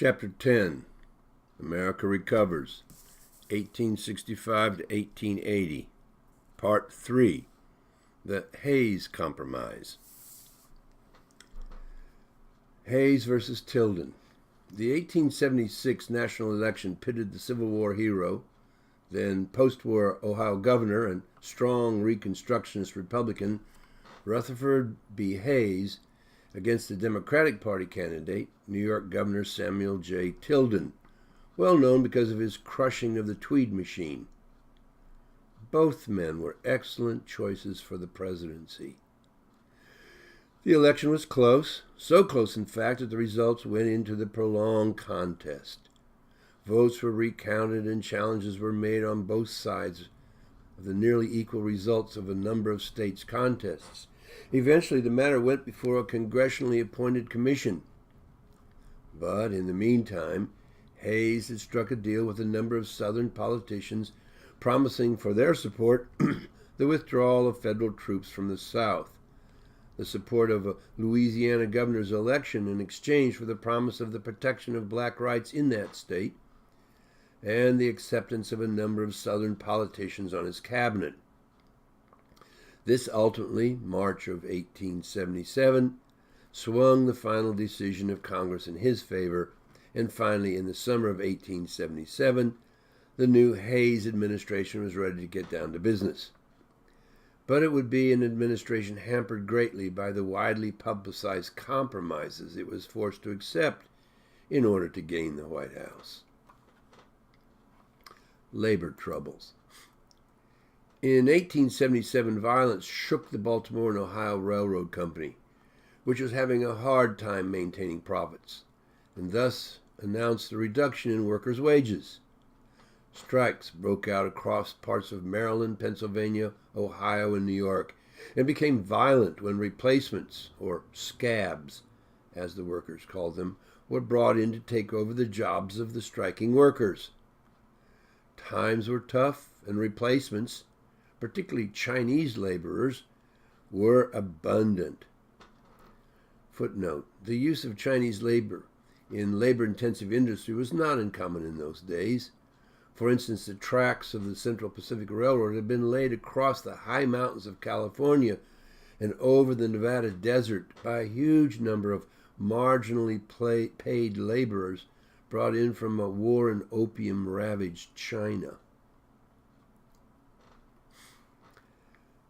Chapter 10, America Recovers, 1865 to 1880. Part 3, The Hayes Compromise. Hayes versus Tilden. The 1876 national election pitted the Civil War hero, then post-war Ohio governor and strong Reconstructionist Republican Rutherford B. Hayes against the Democratic Party candidate, New York Governor Samuel J. Tilden, well known because of his crushing of the Tweed machine. Both men were excellent choices for the presidency. The election was close, so close in fact that the results went into the prolonged contest. Votes were recounted and challenges were made on both sides of the nearly equal results of a number of states' contests. Eventually, the matter went before a congressionally appointed commission. But in the meantime, Hayes had struck a deal with a number of Southern politicians promising for their support the withdrawal of federal troops from the South, the support of a Louisiana governor's election in exchange for the promise of the protection of black rights in that state, and the acceptance of a number of Southern politicians on his cabinet. This ultimately, March of 1877, swung the final decision of Congress in his favor, and finally, in the summer of 1877, the new Hayes administration was ready to get down to business. But it would be an administration hampered greatly by the widely publicized compromises it was forced to accept in order to gain the White House. Labor troubles. In 1877, violence shook the Baltimore and Ohio Railroad Company, which was having a hard time maintaining profits, and thus announced a reduction in workers' wages. Strikes broke out across parts of Maryland, Pennsylvania, Ohio, and New York, and became violent when replacements, or scabs, as the workers called them, were brought in to take over the jobs of the striking workers. Times were tough, and replacements, particularly Chinese laborers, were abundant. Footnote: the use of Chinese labor in labor-intensive industry was not uncommon in those days. For instance, the tracks of the Central Pacific Railroad had been laid across the high mountains of California and over the Nevada desert by a huge number of marginally paid laborers brought in from a war and opium-ravaged China.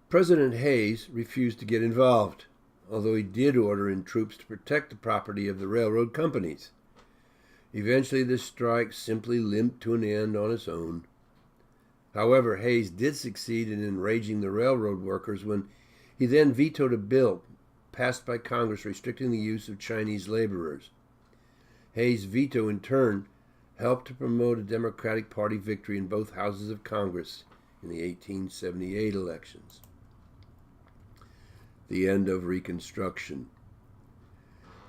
President Hayes refused to get involved, although he did order in troops to protect the property of the railroad companies. Eventually, the strike simply limped to an end on its own. However, Hayes did succeed in enraging the railroad workers when he then vetoed a bill passed by Congress restricting the use of Chinese laborers. Hayes' veto, in turn, helped to promote a Democratic Party victory in both houses of Congress in the 1878 elections. The end of Reconstruction.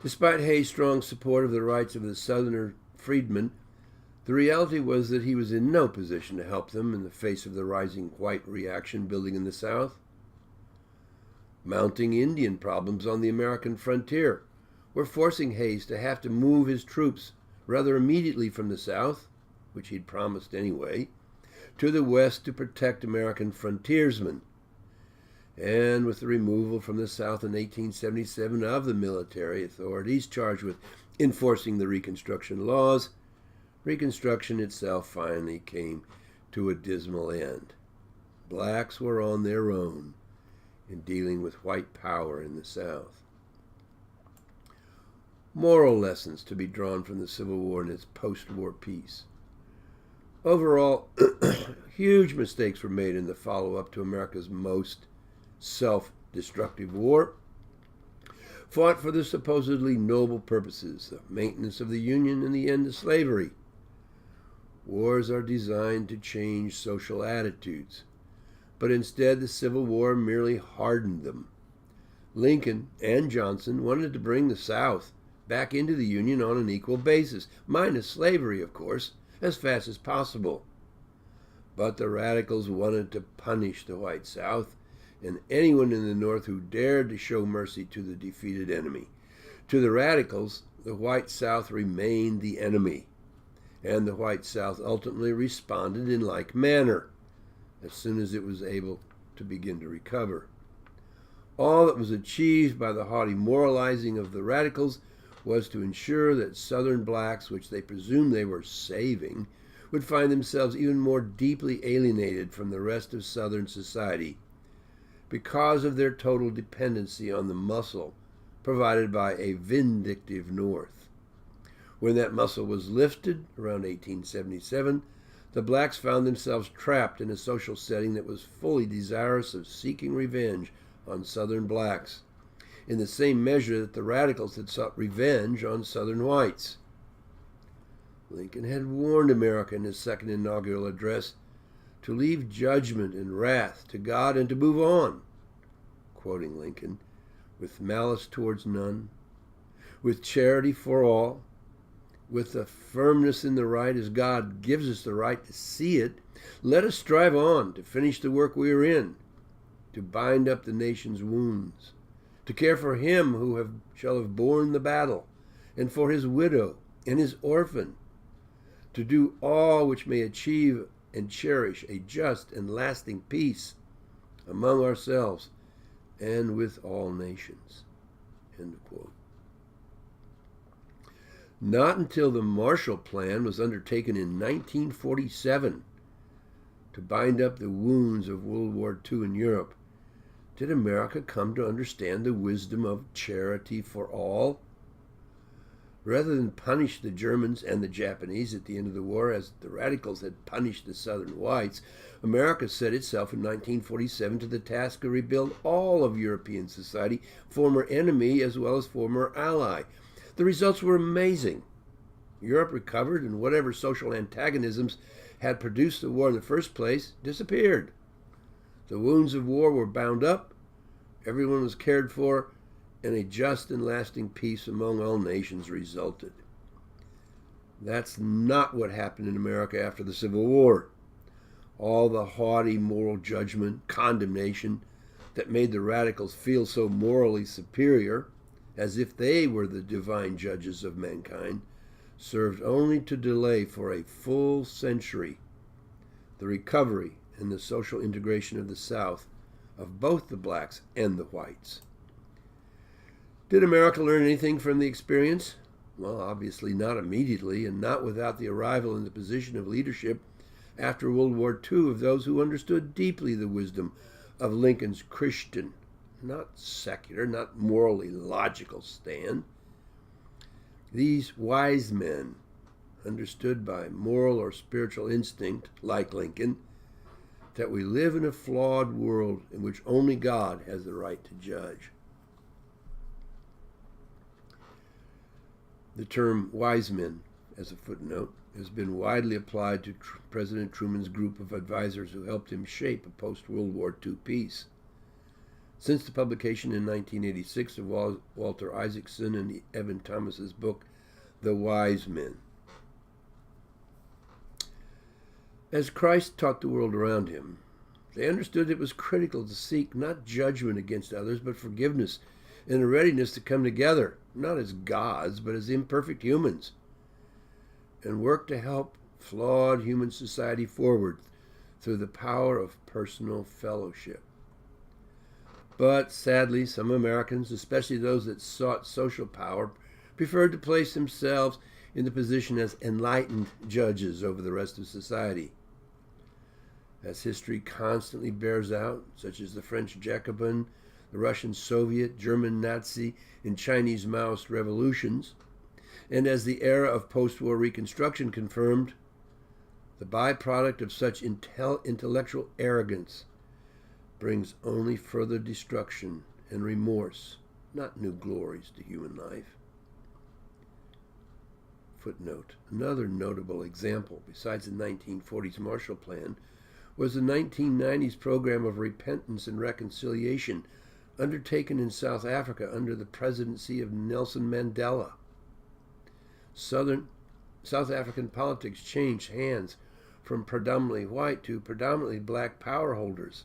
Despite Hayes' strong support of the rights of the Southerner freedmen, the reality was that he was in no position to help them in the face of the rising white reaction building in the South. Mounting Indian problems on the American frontier were forcing Hayes to have to move his troops rather immediately from the South, which he'd promised anyway, to the West to protect American frontiersmen. And with the removal from the South in 1877 of the military authorities charged with enforcing the Reconstruction laws, Reconstruction itself finally came to a dismal end. Blacks were on their own in dealing with white power in the South. Moral lessons to be drawn from the Civil War and its post-war peace. Overall, huge mistakes were made in the follow-up to America's most self-destructive war, fought for the supposedly noble purposes of maintenance of the Union and the end of slavery. Wars are designed to change social attitudes, but instead the Civil War merely hardened them. Lincoln and Johnson wanted to bring the South back into the Union on an equal basis, minus slavery, of course, as fast as possible. But the radicals wanted to punish the white South and anyone in the North who dared to show mercy to the defeated enemy. To the radicals, the white South remained the enemy, and the white South ultimately responded in like manner as soon as it was able to begin to recover. All that was achieved by the haughty moralizing of the radicals was to ensure that Southern blacks, which they presumed they were saving, would find themselves even more deeply alienated from the rest of Southern society because of their total dependency on the muscle provided by a vindictive North. When that muscle was lifted around 1877, the blacks found themselves trapped in a social setting that was fully desirous of seeking revenge on Southern blacks, in the same measure that the radicals had sought revenge on Southern whites. Lincoln had warned America in his second inaugural address to leave judgment and wrath to God and to move on, quoting Lincoln, with malice towards none, with charity for all, with a firmness in the right as God gives us the right to see it. Let us strive on to finish the work we are in, to bind up the nation's wounds, to care for him who shall have borne the battle, and for his widow and his orphan, to do all which may achieve and cherish a just and lasting peace among ourselves and with all nations. End of quote. Not until the Marshall Plan was undertaken in 1947 to bind up the wounds of World War II in Europe did America come to understand the wisdom of charity for all. Rather than punish the Germans and the Japanese at the end of the war as the radicals had punished the Southern whites, America set itself in 1947 to the task to rebuild all of European society, former enemy as well as former ally. The results were amazing. Europe recovered, and whatever social antagonisms had produced the war in the first place disappeared. The wounds of war were bound up, everyone was cared for, and a just and lasting peace among all nations resulted. That's not what happened in America after the Civil War. All the haughty moral judgment, condemnation that made the radicals feel so morally superior, as if they were the divine judges of mankind, served only to delay for a full century the recovery and the social integration of the South, of both the blacks and the whites. Did America learn anything from the experience? Well, obviously not immediately, and not without the arrival in the position of leadership after World War II of those who understood deeply the wisdom of Lincoln's Christian, not secular, not morally logical stand. These wise men understood by moral or spiritual instinct, like Lincoln, that we live in a flawed world in which only God has the right to judge. The term wise men, as a footnote, has been widely applied to President Truman's group of advisors who helped him shape a post-World War II peace. Since the publication in 1986 of Walter Isaacson and Evan Thomas's book, The Wise Men. As Christ taught the world around him, they understood it was critical to seek not judgment against others, but forgiveness and a readiness to come together, not as gods, but as imperfect humans, and work to help flawed human society forward through the power of personal fellowship. But sadly, some Americans, especially those that sought social power, preferred to place themselves in the position as enlightened judges over the rest of society. As history constantly bears out, such as the French Jacobin, the Russian Soviet, German Nazi, and Chinese Maoist revolutions, and as the era of post-war Reconstruction confirmed, the byproduct of such intellectual arrogance brings only further destruction and remorse, not new glories to human life. Footnote: another notable example, besides the 1940s Marshall Plan, was the 1990s program of repentance and reconciliation undertaken in South Africa under the presidency of Nelson Mandela. South African politics changed hands from predominantly white to predominantly black power holders,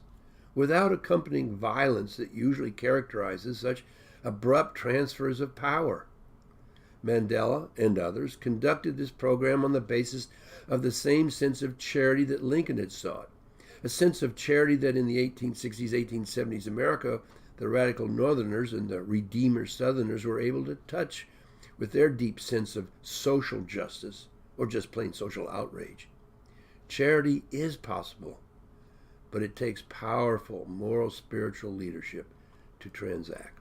without accompanying violence that usually characterizes such abrupt transfers of power. Mandela and others conducted this program on the basis of the same sense of charity that Lincoln had sought, a sense of charity that in the 1860s, 1870s America, the radical Northerners and the Redeemer Southerners were able to touch with their deep sense of social justice, or just plain social outrage. Charity is possible, but it takes powerful moral spiritual leadership to transact.